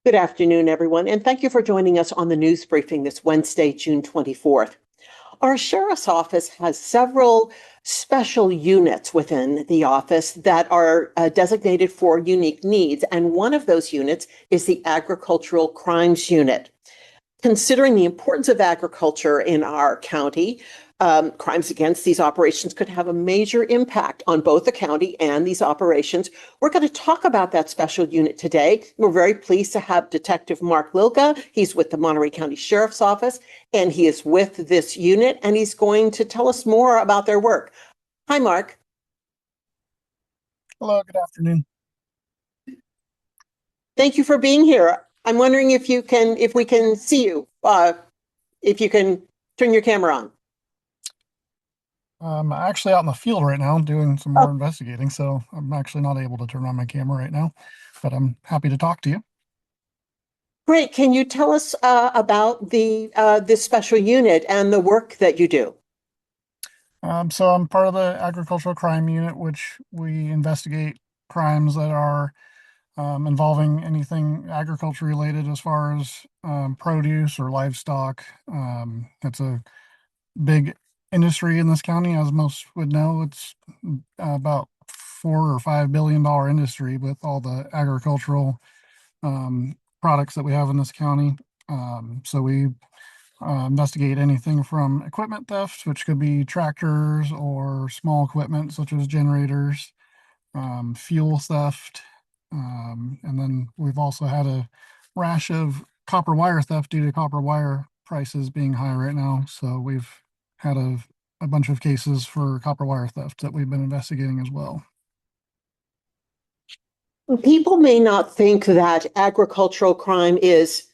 Good afternoon, everyone, and thank you for joining us on the news briefing this Wednesday, June 24th. Our sheriff's office has several special units within the office that are designated for unique needs, and one of those units is the Agricultural Crimes Unit. Considering the importance of agriculture in our county, crimes against these operations could have a major impact on both the county and these operations. We're going to talk about that special unit today. We're very pleased to have Detective Mark Lilga. He's with the Monterey County Sheriff's Office, and he is with this unit, and he's going to tell us more about their work. Hi, Mark. Hello, good afternoon. Thank you for being here. I'm wondering if we can see you, if you can turn your camera on. I'm actually out in the field right now doing some more investigating, so I'm actually not able to turn on my camera right now, but I'm happy to talk to you. Great. Can you tell us about this special unit and the work that you do? So I'm part of the Agricultural Crime Unit, which we investigate crimes that are involving anything agriculture related as far as produce or livestock. It's a big industry in this county, as most would know. It's about $4 or $5 billion industry with all the agricultural products that we have in this county. So we investigate anything from equipment theft, which could be tractors or small equipment such as generators, fuel theft, and then we've also had a rash of copper wire theft due to copper wire prices being high right now. So we've had a bunch of cases for copper wire theft that we've been investigating as well. People may not think that agricultural crime is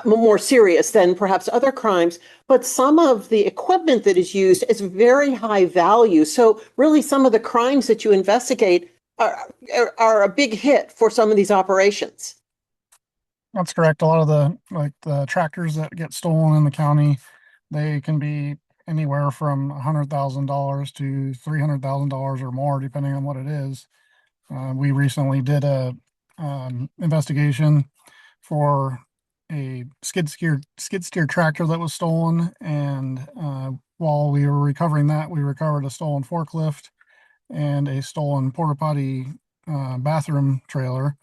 more serious than perhaps other crimes, but some of the equipment that is used is very high value. So really some of the crimes that you investigate are a big hit for some of these operations. That's correct. A lot of the tractors that get stolen in the county, they can be anywhere from $100,000 to $300,000 or more, depending on what it is. We recently did a investigation for a skid steer tractor that was stolen, and while we were recovering that, we recovered a stolen forklift and a stolen porta potty bathroom trailer,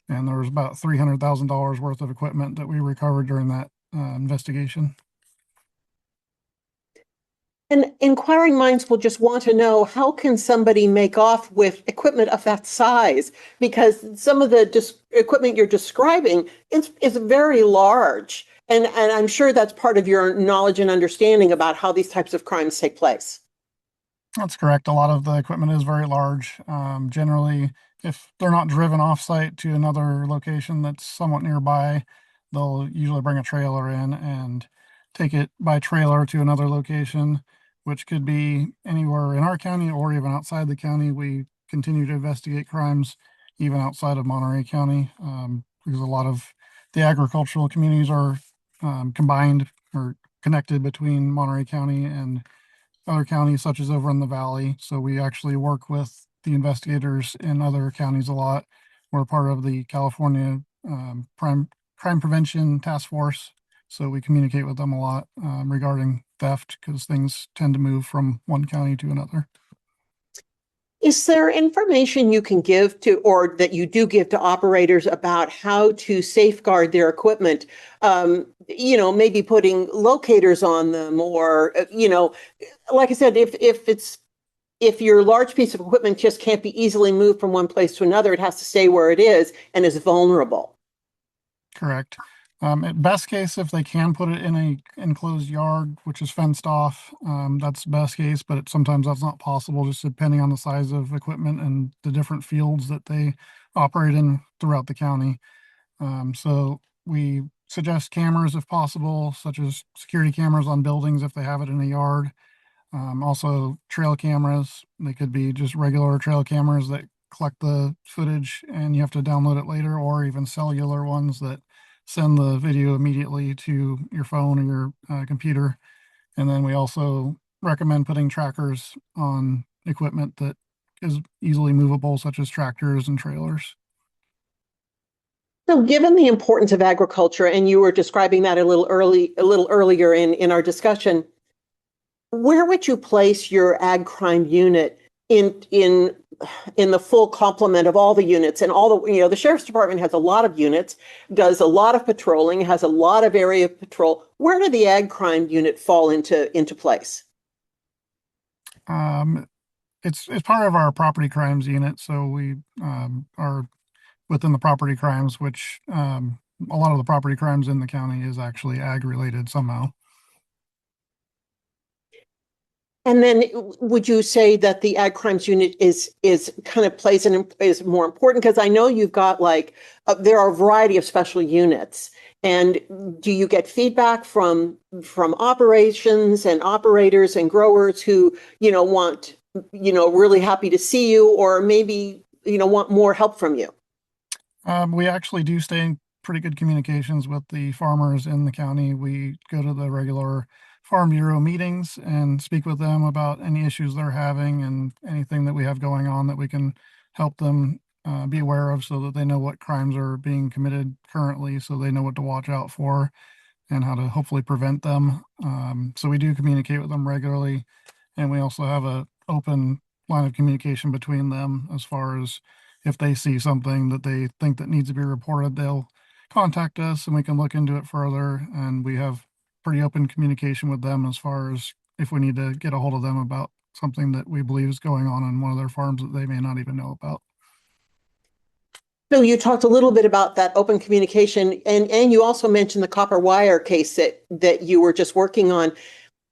and there was about $300,000 worth of equipment that we recovered during that investigation. And inquiring minds will just want to know, how can somebody make off with equipment of that size? Because some of the equipment you're describing is very large. And I'm sure that's part of your knowledge and understanding about how these types of crimes take place. That's correct. A lot of the equipment is very large. Generally, if they're not driven off-site to another location that's somewhat nearby, they'll usually bring a trailer in and take it by trailer to another location, which could be anywhere in our county or even outside the county. We continue to investigate crimes even outside of Monterey County, because a lot of the agricultural communities are combined or connected between Monterey County and other counties, such as over in the valley. So we actually work with the investigators in other counties a lot. We're part of the California Crime Prevention Task Force, so we communicate with them a lot regarding theft, because things tend to move from one county to another. Is there information you can give to, or that you do give to operators about how to safeguard their equipment? Maybe putting locators on them, or, like I said, if your large piece of equipment just can't be easily moved from one place to another, it has to stay where it is and is vulnerable. Correct. At best case, if they can put it in a enclosed yard, which is fenced off, that's best case, but sometimes that's not possible, just depending on the size of equipment and the different fields that they operate in throughout the county. So we suggest cameras if possible, such as security cameras on buildings if they have it in a yard. Also trail cameras. They could be just regular trail cameras that collect the footage and you have to download it later, or even cellular ones that send the video immediately to your phone or your computer. And then we also recommend putting trackers on equipment that is easily movable, such as tractors and trailers. So given the importance of agriculture, and you were describing that a little earlier in our discussion, where would you place your ag crime unit in the full complement of all the units and all the, the sheriff's department has a lot of units, does a lot of patrolling, has a lot of area of patrol. Where did the ag crime unit fall into place? Um, it's part of our property crimes unit, so we are within the property crimes, which a lot of the property crimes in the county is actually ag related somehow. And then would you say that the ag crimes unit is kind of plays an is more important? Because I know you've got like there are a variety of special units. And do you get feedback from operations and operators and growers who, want, really happy to see you or maybe, want more help from you? We actually do stay in pretty good communications with the farmers in the county. We go to the regular Farm Bureau meetings and speak with them about any issues they're having and anything that we have going on that we can help them be aware of so that they know what crimes are being committed currently, so they know what to watch out for and how to hopefully prevent them. So we do communicate with them regularly, and we also have a open line of communication between them as far as if they see something that they think that needs to be reported, they'll contact us and we can look into it further. And we have pretty open communication with them as far as if we need to get a hold of them about something that we believe is going on one of their farms that they may not even know about. So you talked a little bit about that open communication, and you also mentioned the copper wire case that you were just working on.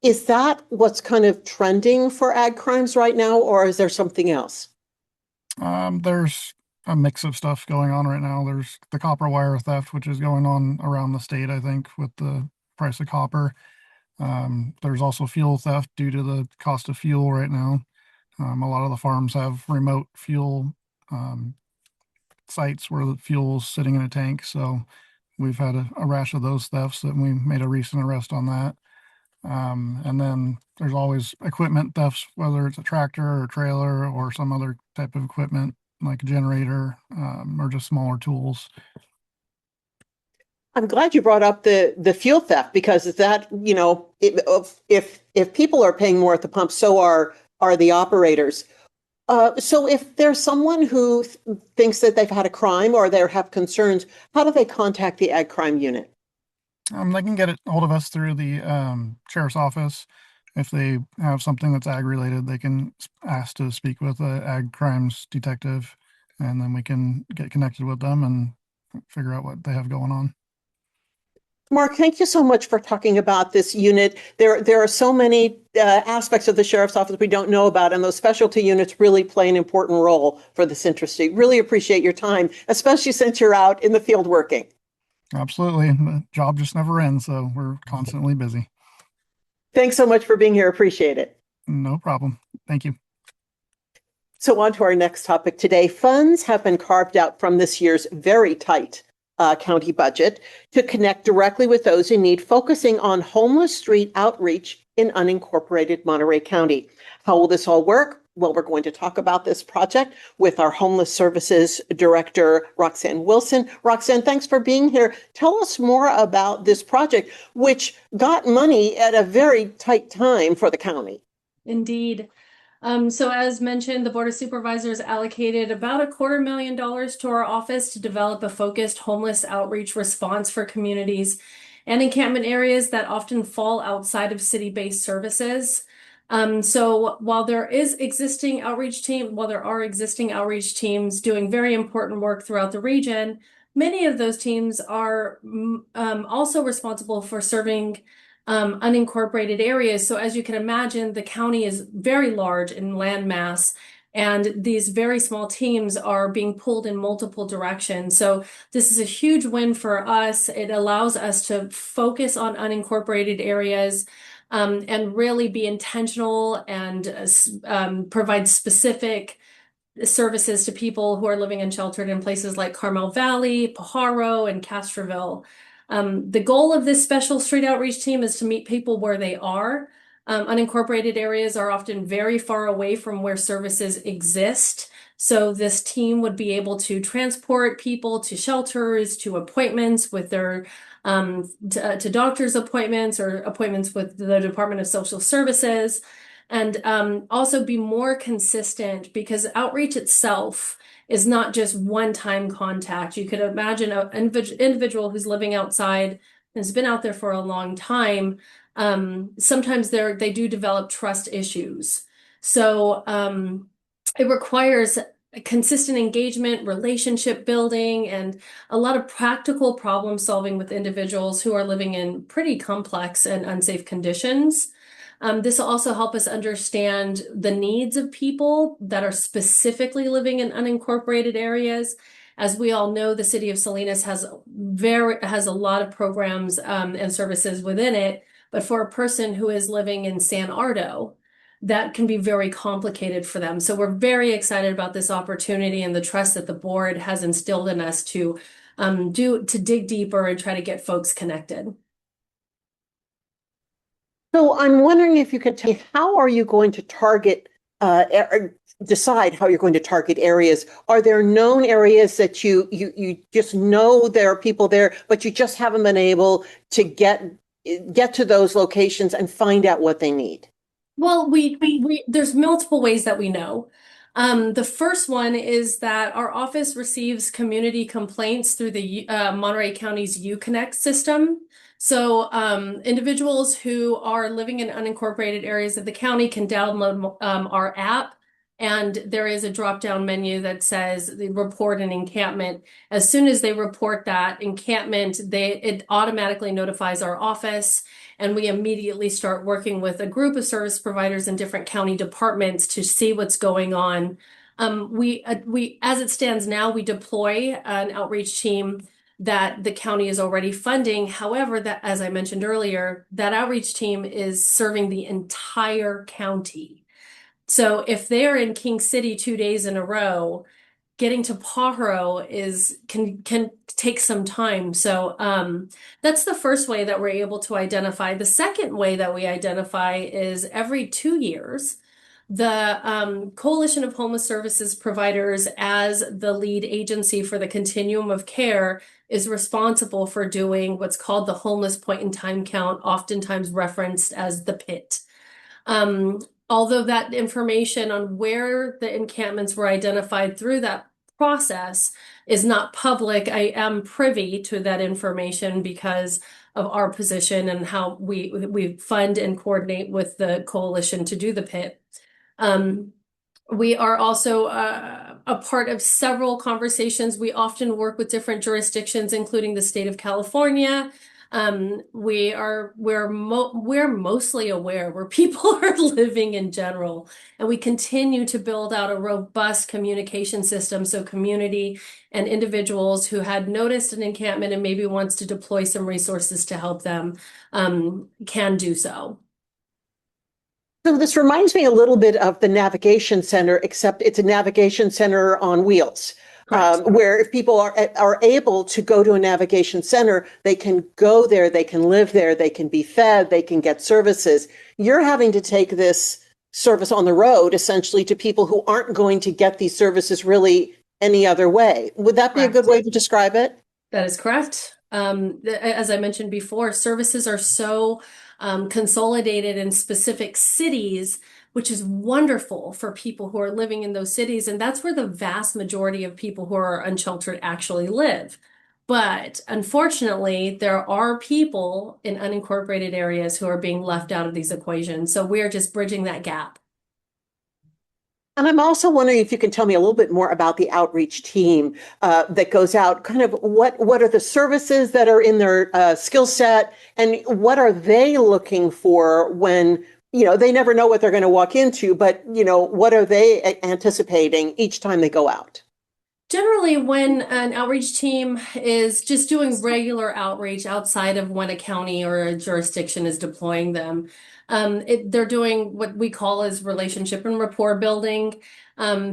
Is that what's kind of trending for ag crimes right now, or is there something else? There's a mix of stuff going on right now. There's the copper wire theft, which is going on around the state, I think, with the price of copper. There's also fuel theft due to the cost of fuel right now. A lot of the farms have remote fuel um, sites where the fuel's sitting in a tank. So we've had a rash of those thefts and we made a recent arrest on that. And then there's always equipment thefts, whether it's a tractor or a trailer or some other type of equipment like a generator or just smaller tools. I'm glad you brought up the fuel theft because that, if people are paying more at the pump, so are the operators. So if there's someone who thinks that they've had a crime or they have concerns, how do they contact the ag crime unit? They can get a hold of us through the sheriff's office. If they have something that's ag related, they can ask to speak with a ag crimes detective, and then we can get connected with them and figure out what they have going on. Mark, thank you so much for talking about this unit. There are so many aspects of the sheriff's office we don't know about, and those specialty units really play an important role for this industry. Really appreciate your time, especially since you're out in the field working. Absolutely. The job just never ends, so we're constantly busy. Thanks so much for being here. Appreciate it. No problem. Thank you. So on to our next topic today. Funds have been carved out from this year's very tight county budget to connect directly with those in need, focusing on homeless street outreach in unincorporated Monterey County. How will this all work? Well, we're going to talk about this project with our Homeless Services Director, Roxanne Wilson. Roxanne, thanks for being here. Tell us more about this project, which got money at a very tight time for the county. Indeed. So as mentioned, the Board of Supervisors allocated about $250,000 to our office to develop a focused homeless outreach response for communities and encampment areas that often fall outside of city-based services. So while there are existing outreach teams doing very important work throughout the region, many of those teams are also responsible for serving unincorporated areas. So as you can imagine, the county is very large in land mass, and these very small teams are being pulled in multiple directions. So this is a huge win for us. It allows us to focus on unincorporated areas and really be intentional and provide specific services to people who are living and sheltered in places like Carmel Valley, Pajaro, and Castroville. The goal of this special street outreach team is to meet people where they are. Unincorporated areas are often very far away from where services exist. So this team would be able to transport people to shelters, to appointments with their to doctor's appointments or appointments with the Department of Social Services, and also be more consistent because outreach itself is not just one-time contact. You could imagine an individual who's living outside and has been out there for a long time. Sometimes they do develop trust issues. So it requires consistent engagement, relationship building, and a lot of practical problem solving with individuals who are living in pretty complex and unsafe conditions. This will also help us understand the needs of people that are specifically living in unincorporated areas. As we all know, the city of Salinas has a lot of programs and services within it, but for a person who is living in San Ardo, that can be very complicated for them. So we're very excited about this opportunity and the trust that the board has instilled in us to dig deeper and try to get folks connected. So I'm wondering if you could tell me, how are you going to target, decide how you're going to target areas? Are there known areas that you just know there are people there, but you just haven't been able to get to those locations and find out what they need? Well, there's multiple ways that we know. The first one is that our office receives community complaints through the Monterey County's UConnect system. So individuals who are living in unincorporated areas of the county can download our app, and there is a drop-down menu that says they report an encampment. As soon as they report that encampment, it automatically notifies our office, and we immediately start working with a group of service providers in different county departments to see what's going on. As it stands now, we deploy an outreach team that the county is already funding. However, that, as I mentioned earlier, that outreach team is serving the entire county. So if they're in King City 2 days in a row, getting to Pajaro can take some time. So that's the first way that we're able to identify. The second way that we identify is every 2 years, the Coalition of Homeless Services Providers, as the lead agency for the continuum of care, is responsible for doing what's called the homeless point in time count, oftentimes referenced as the PIT. Although that information on where the encampments were identified through that process is not public, I am privy to that information because of our position and how we fund and coordinate with the coalition to do the PIT. We are also a part of several conversations. We often work with different jurisdictions, including the state of California. We're mostly aware where people are living in general, and we continue to build out a robust communication system so community and individuals who had noticed an encampment and maybe wants to deploy some resources to help them can do so. So this reminds me a little bit of the navigation center, except it's a navigation center on wheels. Where if people are able to go to a navigation center, they can go there, they can live there, they can be fed, they can get services. You're having to take this service on the road, essentially, to people who aren't going to get these services really any other way. Would that be a good way to describe it? That is correct. As I mentioned before, services are so consolidated in specific cities, which is wonderful for people who are living in those cities. And that's where the vast majority of people who are unsheltered actually live. But unfortunately, there are people in unincorporated areas who are being left out of these equations. So we're just bridging that gap. And I'm also wondering if you can tell me a little bit more about the outreach team that goes out. Kind of what are the services that are in their skill set, and what are they looking for when, they never know what they're going to walk into, but, what are they anticipating each time they go out? Generally, when an outreach team is just doing regular outreach outside of when a county or a jurisdiction is deploying them, they're doing what we call as relationship and rapport building,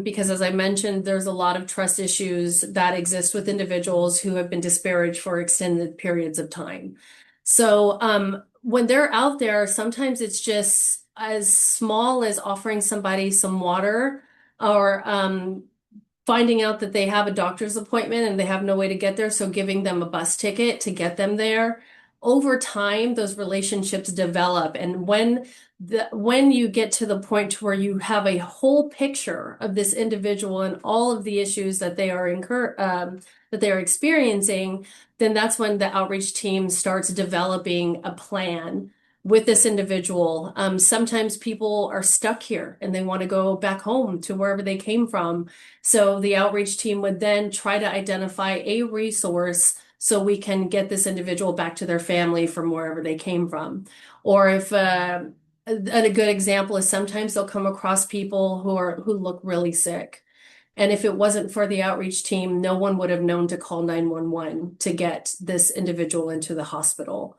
because as I mentioned, there's a lot of trust issues that exist with individuals who have been disparaged for extended periods of time. So when they're out there, sometimes it's just as small as offering somebody some water or finding out that they have a doctor's appointment and they have no way to get there, so giving them a bus ticket to get them there. Over time, those relationships develop, and when you get to the point where you have a whole picture of this individual and all of the issues that they are experiencing, then that's when the outreach team starts developing a plan with this individual. Sometimes people are stuck here and they want to go back home to wherever they came from. So the outreach team would then try to identify a resource so we can get this individual back to their family from wherever they came from. Or if a good example is sometimes they'll come across people who look really sick. And if it wasn't for the outreach team, no one would have known to call 911 to get this individual into the hospital.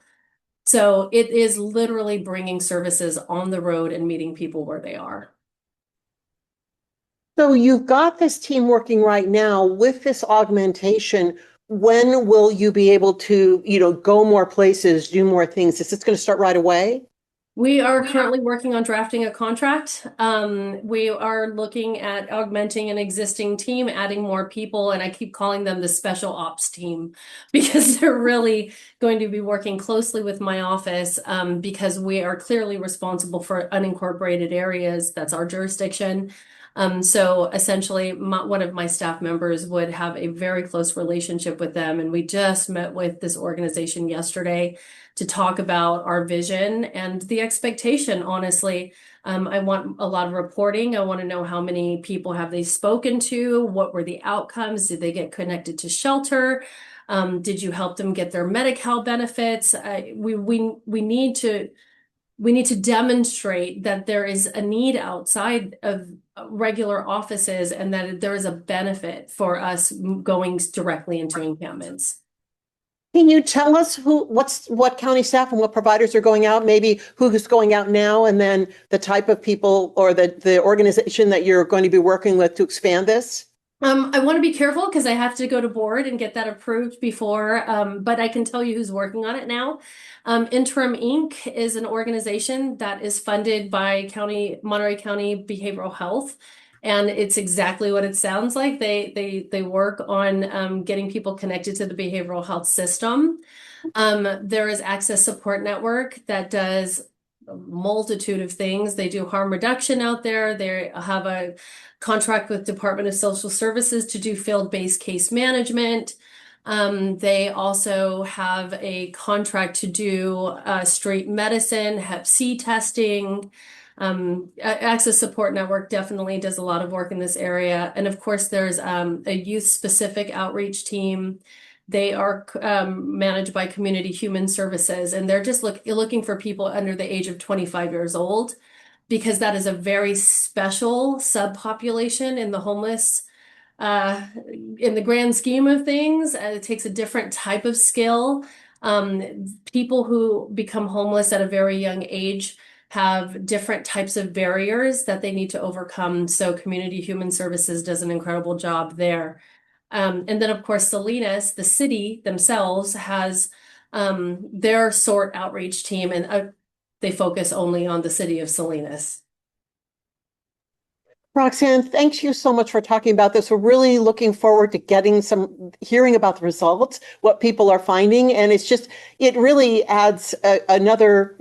So it is literally bringing services on the road and meeting people where they are. So you've got this team working right now with this augmentation. When will you be able to, go more places, do more things? Is this going to start right away? We are currently working on drafting a contract. We are looking at augmenting an existing team, adding more people, and I keep calling them the special ops team because they're really going to be working closely with my office because we are clearly responsible for unincorporated areas. That's our jurisdiction. So essentially, one of my staff members would have a very close relationship with them, and we just met with this organization yesterday to talk about our vision and the expectation, honestly. I want a lot of reporting. I want to know how many people have they spoken to? What were the outcomes? Did they get connected to shelter? Did you help them get their Medi-Cal benefits? We need to demonstrate that there is a need outside of regular offices and that there is a benefit for us going directly into encampments. Can you tell us what county staff and what providers are going out, maybe who's going out now, and then the type of people or the organization that you're going to be working with to expand this? I want to be careful because I have to go to board and get that approved before, but I can tell you who's working on it now. Interim Inc. is an organization that is funded by Monterey County Behavioral Health. And it's exactly what it sounds like. They work on getting people connected to the behavioral health system. There is Access Support Network that does a multitude of things. They do harm reduction out there. They have a contract with Department of Social Services to do field-based case management. They also have a contract to do straight medicine, Hep C testing. Access Support Network definitely does a lot of work in this area. And of course, there's a youth-specific outreach team. They are managed by Community Human Services, and they're just looking for people under the age of 25 years old because that is a very special subpopulation in the homeless. In the grand scheme of things, it takes a different type of skill. People who become homeless at a very young age have different types of barriers that they need to overcome. So Community Human Services does an incredible job there. And then, of course, Salinas, the city themselves, has their SORT outreach team, and they focus only on the city of Salinas. Roxanne, thanks you so much for talking about this. We're really looking forward to hearing about the results, what people are finding. And it really adds another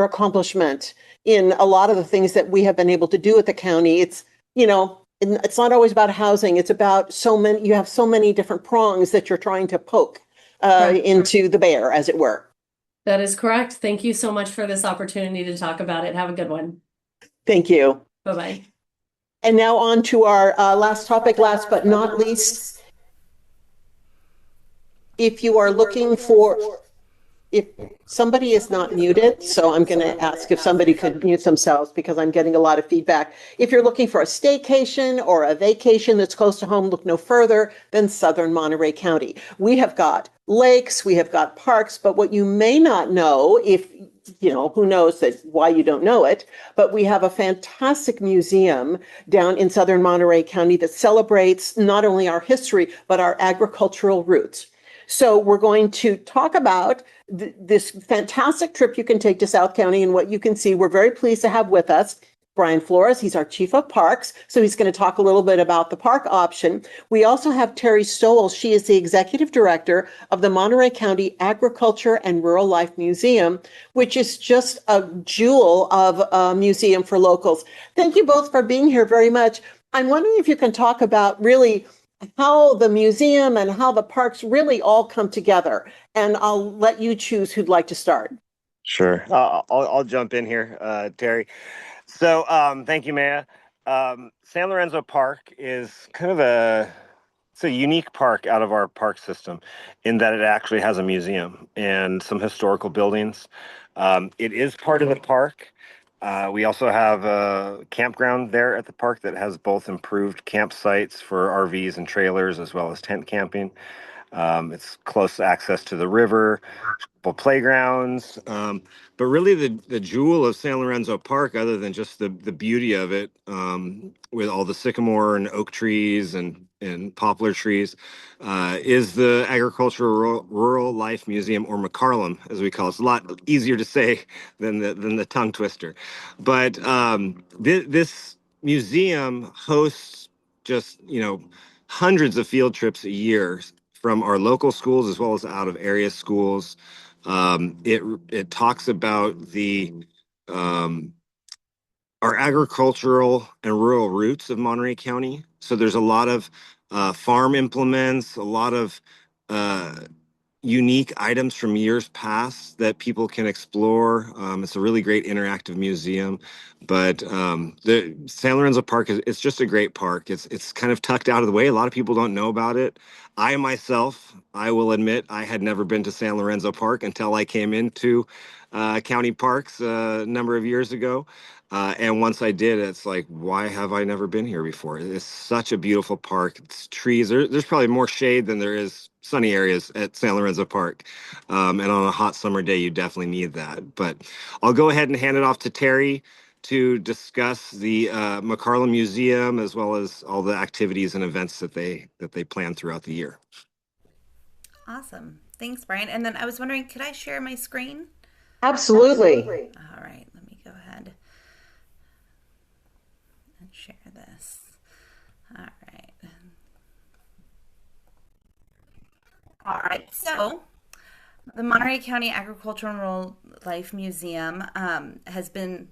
accomplishment in a lot of the things that we have been able to do at the county. It's not always about housing. It's about you have so many different prongs that you're trying to poke into the bear, as it were. That is correct. Thank you so much for this opportunity to talk about it. Have a good one. Thank you. Bye-bye. And now on to our last topic, last but not least. If you are looking if somebody is not muted, so I'm going to ask if somebody could mute themselves because I'm getting a lot of feedback. If you're looking for a staycation or a vacation that's close to home, look no further than Southern Monterey County. We have got lakes, we have got parks, but what you may not know, who knows why you don't know it, but we have a fantastic museum down in Southern Monterey County that celebrates not only our history, but our agricultural roots. So we're going to talk about this fantastic trip you can take to South County and what you can see. We're very pleased to have with us Bryan Flores. He's our chief of parks. So he's going to talk a little bit about the park option. We also have Teri Stowell. She is the executive director of the Monterey County Agriculture and Rural Life Museum, which is just a jewel of a museum for locals. Thank you both for being here very much. I'm wondering if you can talk about really how the museum and how the parks really all come together. And I'll let you choose who'd like to start. Sure. I'll jump in here, Terry. So, thank you, Maya. San Lorenzo Park is kind of it's a unique park out of our park system in that it actually has a museum and some historical buildings. It is part of the park. We also have a campground there at the park that has both improved campsites for RVs and trailers as well as tent camping. It's close access to the river, playgrounds. But really the jewel of San Lorenzo Park, other than just the beauty of it, with all the sycamore and oak trees and poplar trees, is the Agricultural Rural Life Museum, or McCarlum, as we call it. It's a lot easier to say than the tongue twister. But this museum hosts just, hundreds of field trips a year from our local schools as well as out of area schools. It talks about um, our agricultural and rural roots of Monterey County. So there's a lot of farm implements, a lot of unique items from years past that people can explore. It's a really great interactive museum. But the San Lorenzo Park it's just a great park. It's kind of tucked out of the way. A lot of people don't know about it. I will admit, I had never been to San Lorenzo Park until I came into county parks a number of years ago. And once I did, it's like, why have I never been here before? It's such a beautiful park. It's trees. There's probably more shade than there is sunny areas at San Lorenzo Park. And on a hot summer day, you definitely need that. But I'll go ahead and hand it off to Teri to discuss the McCarlum Museum as well as all the activities and events that they plan throughout the year. Awesome. Thanks, Bryan. And then I was wondering, could I share my screen? Absolutely. All right, let me go ahead and share this. All right. All right, so the Monterey County Agricultural and Rural Life Museum has been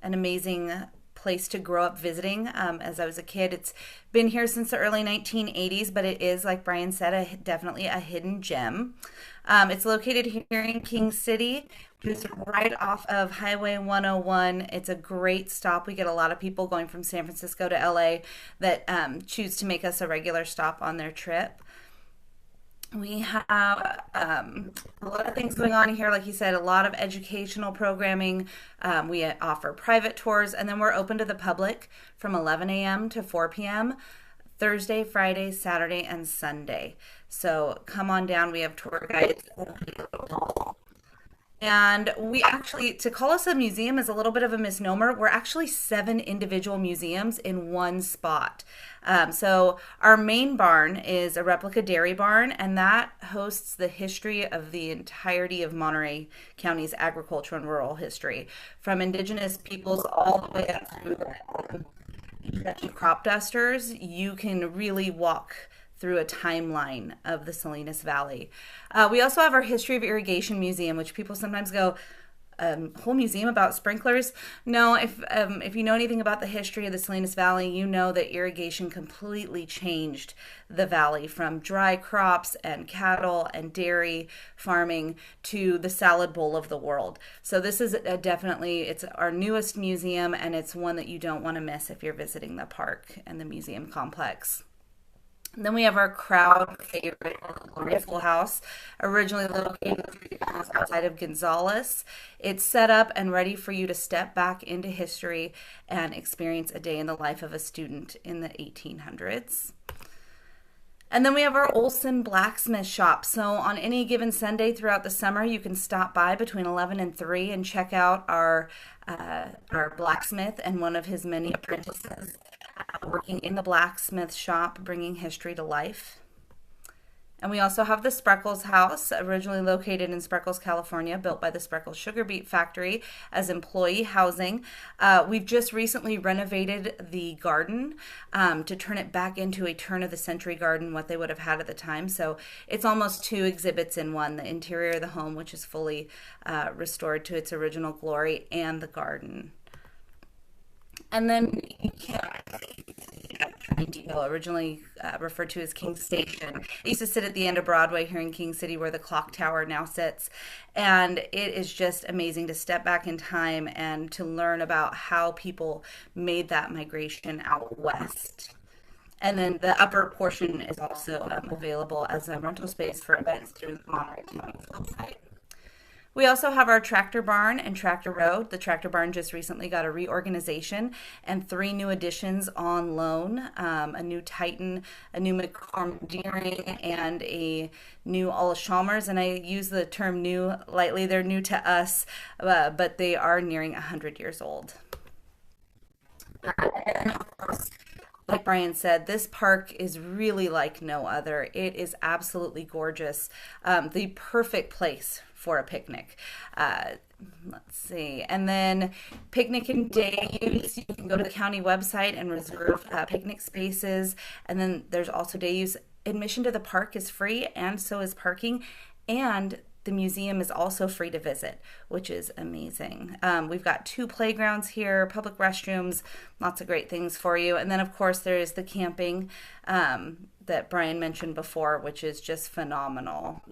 an amazing place to grow up visiting. As I was a kid, it's been here since the early 1980s, but it is, like Bryan said, definitely a hidden gem. It's located here in King City, which is right off of Highway 101. It's a great stop. We get a lot of people going from San Francisco to LA that choose to make us a regular stop on their trip. We have a lot of things going on here. Like you said, a lot of educational programming. We offer private tours, and then we're open to the public from 11 a.m. to 4 p.m. Thursday, Friday, Saturday, and Sunday. So come on down. We have tour guides. And we actually, to call us a museum is a little bit of a misnomer. We're actually 7 individual museums in one spot. So our main barn is a replica dairy barn, and that hosts the history of the entirety of Monterey County's agriculture and rural history, from indigenous peoples all the way up through crop dusters. You can really walk through a timeline of the Salinas Valley. We also have our History of Irrigation Museum, which people sometimes go, whole museum about sprinklers? No, if you know anything about the history of the Salinas Valley, you know that irrigation completely changed the valley from dry crops and cattle and dairy farming to the salad bowl of the world. So this is it's our newest museum, and it's one that you don't want to miss if you're visiting the park and the museum complex. And then we have our crowd favorite, the Full House, originally located 3 miles outside of Gonzales. It's set up and ready for you to step back into history and experience a day in the life of a student in the 1800s. And then we have our Olson Blacksmith Shop. So on any given Sunday throughout the summer, you can stop by between 11 and 3 and check out our blacksmith and one of his many apprentices working in the blacksmith shop, bringing history to life. And we also have the Spreckles House, originally located in Spreckles, California, built by the Spreckles Sugar Beet Factory as employee housing. We've just recently renovated the garden to turn it back into a turn of the century garden, what they would have had at the time. So it's almost two exhibits in one, the interior of the home, which is fully restored to its original glory, and the garden. And then you can't Train Depot, originally referred to as King Station. It used to sit at the end of Broadway here in King City where the clock tower now sits. And it is just amazing to step back in time and to learn about how people made that migration out west. And then the upper portion is also available as a rental space for events through the Monterey County website. We also have our Tractor Barn and Tractor Road. The Tractor Barn just recently got a reorganization and 3 new additions on loan, a new Titan, a new McCormick Deering, and a new Alla Chalmers. And I use the term new lightly. They're new to us, but they are nearing 100 years old. And of course, like Bryan said, this park is really like no other. It is absolutely gorgeous. The perfect place for a picnic. Let's see. And then picnic and day use. You can go to the county website and reserve picnic spaces. And then there's also day use. Admission to the park is free, and so is parking. And the museum is also free to visit, which is amazing. We've got 2 playgrounds here, public restrooms, lots of great things for you. And then, of course, there is the camping that Bryan mentioned before, which is just phenomenal.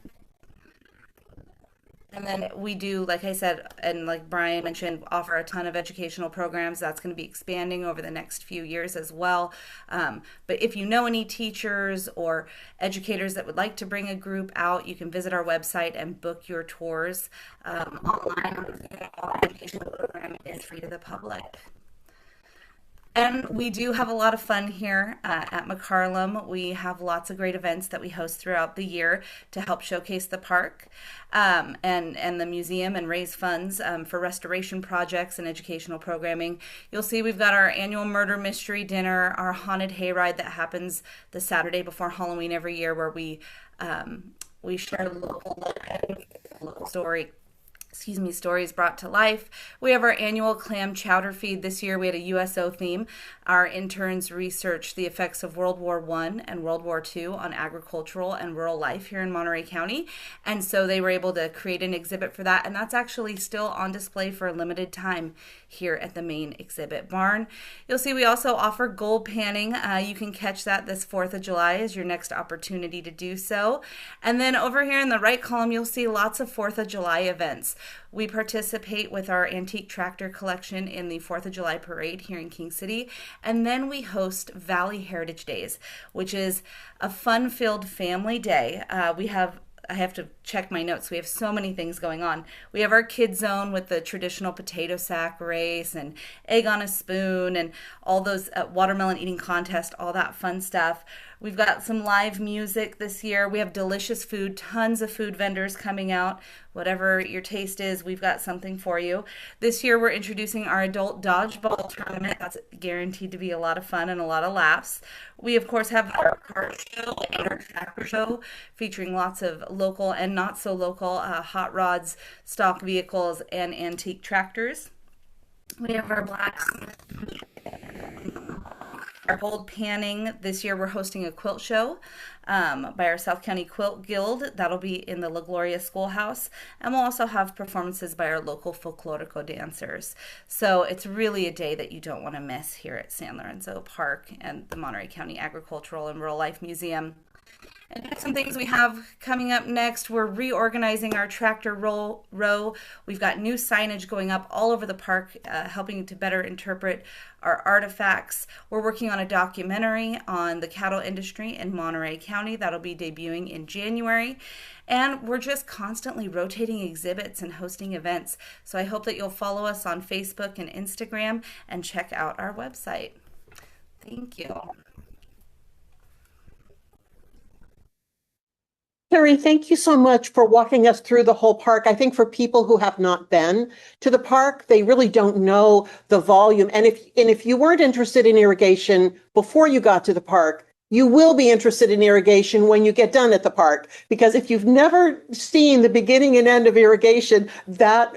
And then we do, like I said, and like Bryan mentioned, offer a ton of educational programs. That's going to be expanding over the next few years as well. But if you know any teachers or educators that would like to bring a group out, you can visit our website and book your tours online. All educational program is free to the public. And we do have a lot of fun here at McCarlum. We have lots of great events that we host throughout the year to help showcase the park and the museum and raise funds for restoration projects and educational programming. You'll see we've got our annual murder mystery dinner, our haunted hayride that happens the Saturday before Halloween every year, where we share local stories brought to life. We have our annual clam chowder feed. This year we had a USO theme. Our interns researched the effects of World War I and World War II on agricultural and rural life here in Monterey County. And so they were able to create an exhibit for that. And that's actually still on display for a limited time here at the main exhibit barn. You'll see we also offer gold panning. You can catch that this 4th of July as your next opportunity to do so. And then over here in the right column, you'll see lots of 4th of July events. We participate with our antique tractor collection in the 4th of July parade here in King City. And then we host Valley Heritage Days, which is a fun-filled family day. I have to check my notes. We have so many things going on. We have our kids zone with the traditional potato sack race and egg on a spoon and all those watermelon eating contest, all that fun stuff. We've got some live music this year. We have delicious food, tons of food vendors coming out. Whatever your taste is, we've got something for you. This year we're introducing our adult dodgeball tournament. That's guaranteed to be a lot of fun and a lot of laughs. We, of course, have our car show and our tractor show featuring lots of local and not so local hot rods, stock vehicles, and antique tractors. We have our our gold panning. This year we're hosting a quilt show by our South County Quilt Guild. That'll be in the La Gloria Schoolhouse. And we'll also have performances by our local folklorico dancers. So it's really a day that you don't want to miss here at San Lorenzo Park and the Monterey County Agricultural and Rural Life Museum. And some things we have coming up next. We're reorganizing our tractor row. We've got new signage going up all over the park, helping to better interpret our artifacts. We're working on a documentary on the cattle industry in Monterey County. That'll be debuting in January. And we're just constantly rotating exhibits and hosting events. So I hope that you'll follow us on Facebook and Instagram and check out our website. Thank you. Teri, thank you so much for walking us through the whole park. I think for people who have not been to the park, they really don't know the volume. And if you weren't interested in irrigation before you got to the park, you will be interested in irrigation when you get done at the park. Because if you've never seen the beginning and end of irrigation, that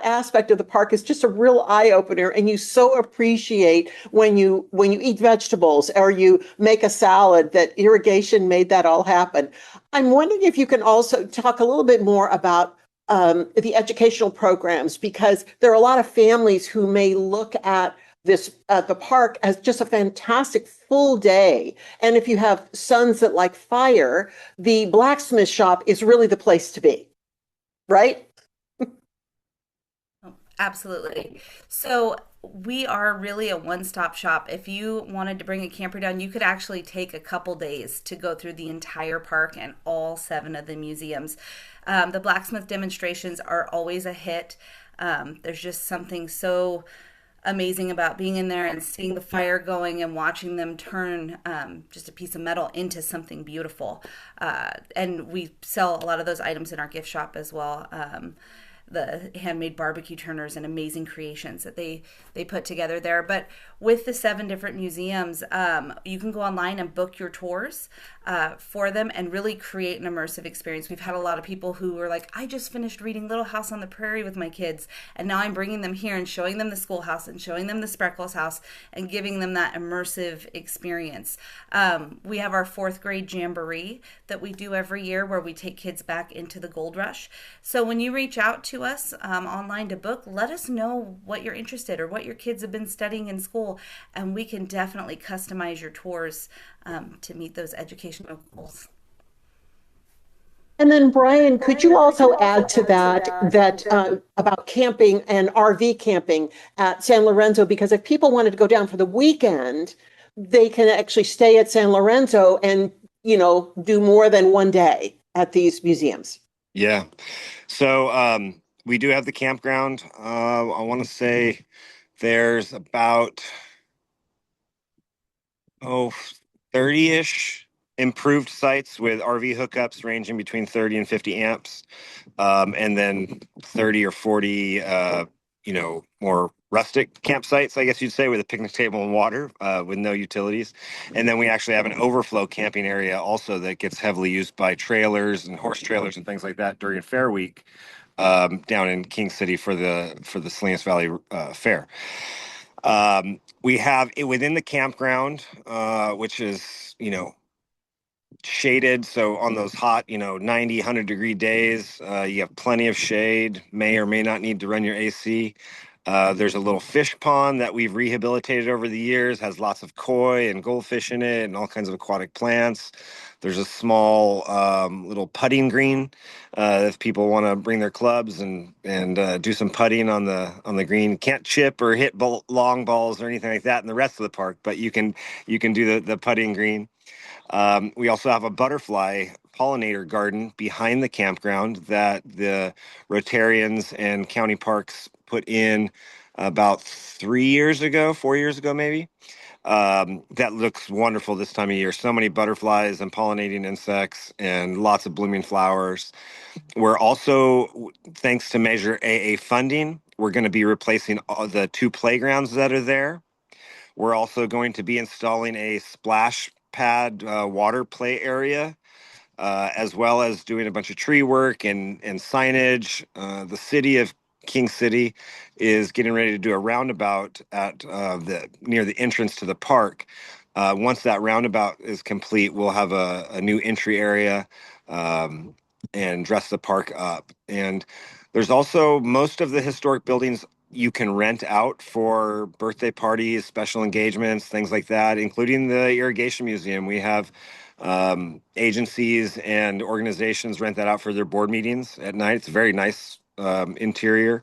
aspect of the park is just a real eye opener. And you so appreciate when you eat vegetables or you make a salad that irrigation made that all happen. I'm wondering if you can also talk a little bit more about the educational programs, because there are a lot of families who may look at the park as just a fantastic full day. And if you have sons that like fire, the blacksmith shop is really the place to be, right? Absolutely. So we are really a one-stop shop. If you wanted to bring a camper down, you could actually take a couple days to go through the entire park and all 7 of the museums. The blacksmith demonstrations are always a hit. There's just something so amazing about being in there and seeing the fire going and watching them turn just a piece of metal into something beautiful. And we sell a lot of those items in our gift shop as well. The handmade barbecue turners and amazing creations that they put together there. But with the 7 different museums, you can go online and book your tours for them and really create an immersive experience. We've had a lot of people who were like, I just finished reading Little House on the Prairie with my kids, and now I'm bringing them here and showing them the schoolhouse and showing them the Spreckles house and giving them that immersive experience. We have our 4th grade jamboree that we do every year where we take kids back into the gold rush. So when you reach out to us online to book, let us know what you're interested or what your kids have been studying in school, and we can definitely customize your tours to meet those educational goals. And then, Bryan, could you also add to that about camping and RV camping at San Lorenzo? Because if people wanted to go down for the weekend, they can actually stay at San Lorenzo and, do more than one day at these museums. Yeah. So we do have the campground. I want to say there's about 30-ish improved sites with RV hookups ranging between 30 and 50 amps. And then 30 or 40, more rustic campsites, I guess you'd say, with a picnic table and water, with no utilities. And then we actually have an overflow camping area also that gets heavily used by trailers and horse trailers and things like that during Fair Week, down in King City for the Salinas Valley Fair. We have it within the campground, which is, shaded. So on those hot, 90, 100-degree days, you have plenty of shade, may or may not need to run your AC. There's a little fish pond that we've rehabilitated over the years, has lots of koi and goldfish in it and all kinds of aquatic plants. There's a small little putting green if people want to bring their clubs and do some putting on the green. Can't chip or hit long balls or anything like that in the rest of the park, but you can do the putting green. We also have a butterfly pollinator garden behind the campground that the Rotarians and county parks put in about 4 years ago, maybe. That looks wonderful this time of year. So many butterflies and pollinating insects and lots of blooming flowers. We're also, thanks to Measure AA funding, we're going to be replacing all the 2 playgrounds that are there. We're also going to be installing a splash pad water play area, as well as doing a bunch of tree work and signage. The city of King City is getting ready to do a roundabout at near the entrance to the park. Once that roundabout is complete, we'll have a new entry area and dress the park up. And there's also most of the historic buildings you can rent out for birthday parties, special engagements, things like that, including the Irrigation Museum. We have agencies and organizations rent that out for their board meetings at night. It's a very nice interior.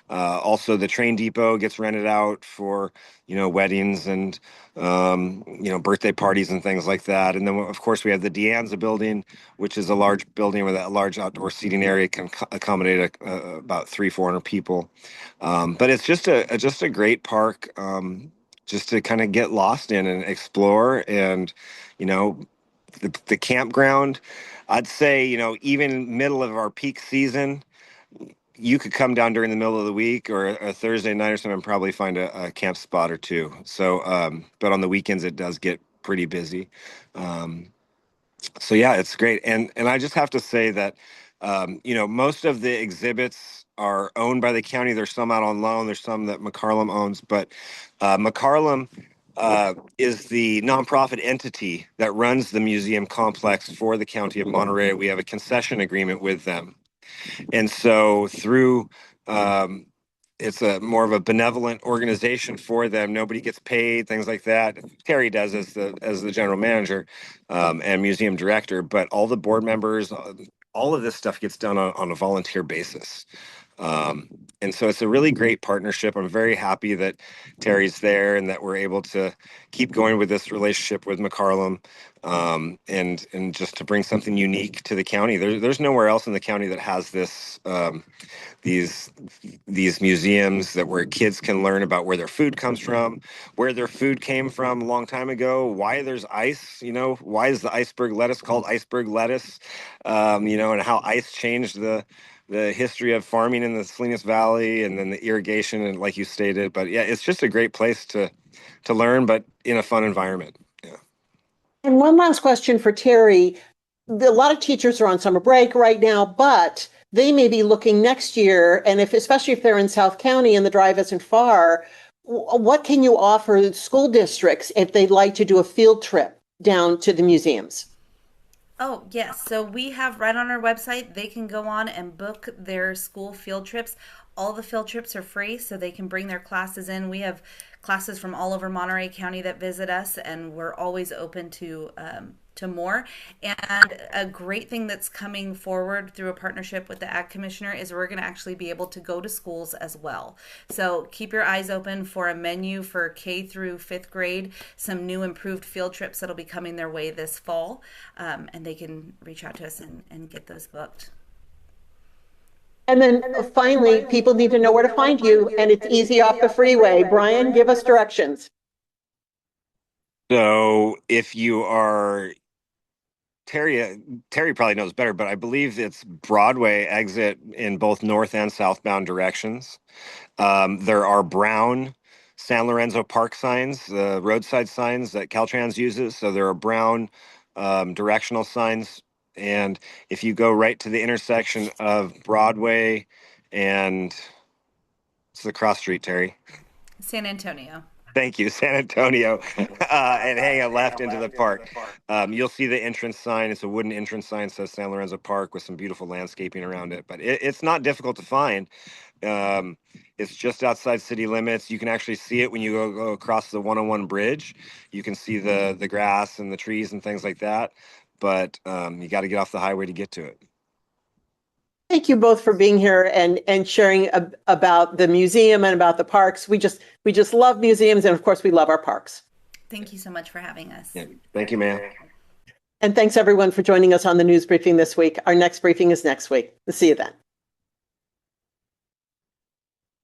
Also, the train depot gets rented out for, weddings and, birthday parties and things like that. And then, of course, we have the Deanza building, which is a large building with a large outdoor seating area, can accommodate about 300-400 people. But it's just a great park, just to kind of get lost in and explore. And, the campground, I'd say, even middle of our peak season, you could come down during the middle of the week or a Thursday night or something and probably find a camp spot or two. So, but on the weekends, it does get pretty busy. So yeah, it's great. And I just have to say that most of the exhibits are owned by the county. There's some out on loan. There's some that McCarlum owns, but McCarlum is the nonprofit entity that runs the museum complex for the county of Monterey. We have a concession agreement with them, and so through it's a more of a benevolent organization for them. Nobody gets paid, things like that. Teri does as the general manager and museum director, but all the board members, all of this stuff gets done on a volunteer basis. And so it's a really great partnership. I'm very happy that Teri's there and that we're able to keep going with this relationship with McCarlum, and just to bring something unique to the county. There's nowhere else in the county that has this. These museums that where kids can learn about where their food comes from, where their food came from a long time ago, why there's ice, why is the iceberg lettuce called iceberg lettuce, and how ice changed the history of farming in the Salinas Valley and then the irrigation and like you stated. But yeah, it's just a great place to learn, but in a fun environment. Yeah. And one last question for Teri. A lot of teachers are on summer break right now, but they may be looking next year, and especially if they're in South County and the drive isn't far, what can you offer school districts if they'd like to do a field trip down to the museums? Oh, yes. So we have right on our website, they can go on and book their school field trips. All the field trips are free, so they can bring their classes in. We have classes from all over Monterey County that visit us, and we're always open to more. And a great thing that's coming forward through a partnership with the Ag Commissioner is we're going to actually be able to go to schools as well. So keep your eyes open for a menu for K through 5th grade, some new improved field trips that'll be coming their way this fall, and they can reach out to us and get those booked. And then finally, people need to know where to find you, and it's easy off the freeway. Bryan, give us directions. So if you are Teri probably knows better, but I believe it's Broadway exit in both north and southbound directions. There are brown San Lorenzo Park signs, the roadside signs that Caltrans uses. So there are brown directional signs. And if you go right to the intersection of Broadway and it's the cross street, Teri. San Antonio. Thank you, San Antonio, and hang a left into the park. You'll see the entrance sign. It's a wooden entrance sign, says San Lorenzo Park with some beautiful landscaping around it. But it's not difficult to find. It's just outside city limits. You can actually see it when you go across the 101 bridge. You can see the grass and the trees and things like that. But you got to get off the highway to get to it. Thank you both for being here and sharing about the museum and about the parks. We just love museums, and of course we love our parks. Thank you so much for having us. Yeah. Thank you, ma'am. And thanks everyone for joining us on the news briefing this week. Our next briefing is next week. We'll see you then.